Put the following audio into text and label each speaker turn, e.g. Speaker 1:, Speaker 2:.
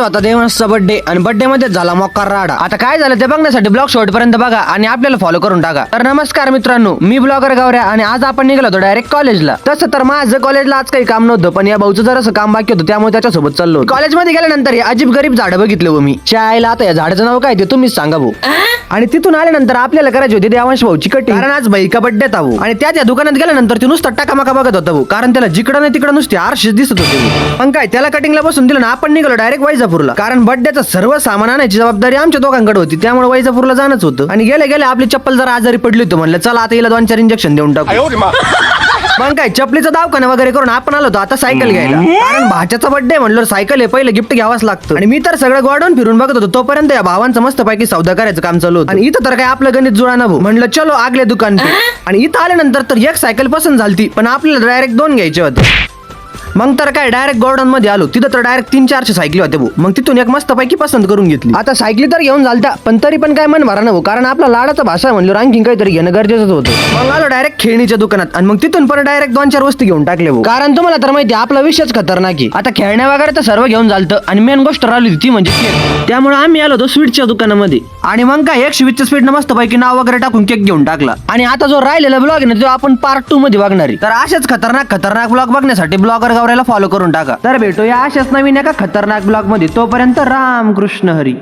Speaker 1: आता देवांशचा बर्थडे आणि बर्थडे मध्ये झाला मोकार राडा. आता काय झालं ते बघण्यासाठी ब्लॉग शेवटपर्यंत बघा आणि आपल्याला फॉलो करून टाका. तर नमस्कार मित्रांनो, मी ब्लॉगर गौऱ्या आणि आज आपण निघालो होतो डायरेक्ट कॉलेजला. तसं तर माझं कॉलेजला आज काही काम नव्हतं, पण या भाऊचं जरासं काम बाकी होतं त्यामुळे त्याच्यासोबत चाललो. कॉलेजमध्ये गेल्यानंतर हे अजीब गरीब झाडं बघितलं हो मी. शाळेला आता या झाडाचं नाव काय ते तुम्हीच सांगा भाऊ. आणि तिथून आल्यानंतर आपल्याला करायची होती देवांश भाऊची कटिंग, कारण आज भाई का बर्थडे तावू. आणि त्या दुकानात गेल्यानंतर ते नुसतं टाकामाका बघत होता भाऊ, कारण त्याला जिकडं नाही तिकडं नुसते आरशेच दिसत होते. पण काय त्याला कटिंगला बसून दिलं ना, आपण निघालो डायरेक्ट वैजापूरला, कारण बर्थडेचं सर्व सामान आणायची जबाबदारी आमच्या दोघांकडे होती. त्यामुळे वैजापूरला जाणंच होतं. आणि गेले गेले आपली चप्पल जरा आजारी पडली होती, म्हणलं चला आता हिला 2-4 इंजेक्शन देऊन टाकू. मग काय चपलीचा दवाखाना वगैरे करून आपण आलो होतो आता सायकल घ्यायला, कारण भाच्याचा बर्थडे म्हणलं सायकल हे पहिले गिफ्ट घ्यावाच लागतं. आणि मी तर सगळं गोडाऊन फिरून बघत होतो, तोपर्यंत या भावांचं मस्त पैकी सौदा करायचं काम चालू होतं. आणि इथं तर काय आपलं गणित जुळा ना भाऊ, म्हणलं चलो आगले दुकान पे. आणि इथं आल्यानंतर तर एक सायकल पसंत झाली, पण आपल्याला डायरेक्ट 2 घ्यायचे होते. मग तर काय डायरेक्ट गोडाऊन मध्ये आलो, तिथं तर डायरेक्ट 3-4 सायकली होते भाऊ. मग तिथून एक मस्त पैकी पसंत करून घेतली. आता सायकली तर घेऊन झालता, पण तरी पण काय मन भरा ना भाऊ, कारण आपला लाडाचा भाषा म्हणलं आणखी काहीतरी घेणं गरजेचं होतं. मग आलो डायरेक्ट खेळणीच्या दुकानात आणि मग तिथून पण डायरेक्ट 2-4 वस्तू घेऊन टाकले भाऊ, कारण तुम्हाला तर माहिती आपला विषयच खतरनाक आहे. आता खेळण्या वगैरे तर सर्व घेऊन झालतं आणि मेन गोष्ट राहिली ती म्हणजे केक. त्यामुळे आम्ही आलो होतो स्वीटच्या दुकानामध्ये आणि मग काय एक स्वीटच्या स्पीड मस्त पैकी नाव वगैरे टाकून केक घेऊन टाकला. आणि आता जो राहिलेला ब्लॉग आहे ना तो आपण पार्ट 2 मध्ये बघणार आहे. तर अशाच खतरनाक ब्लॉग बघण्यासाठी ब्लॉगर गौऱ्याला फॉलो करून टाका. तर भेटूया अशाच नवीन एका खतरनाक ब्लॉग मध्ये. तोपर्यंत राम कृष्ण हरी.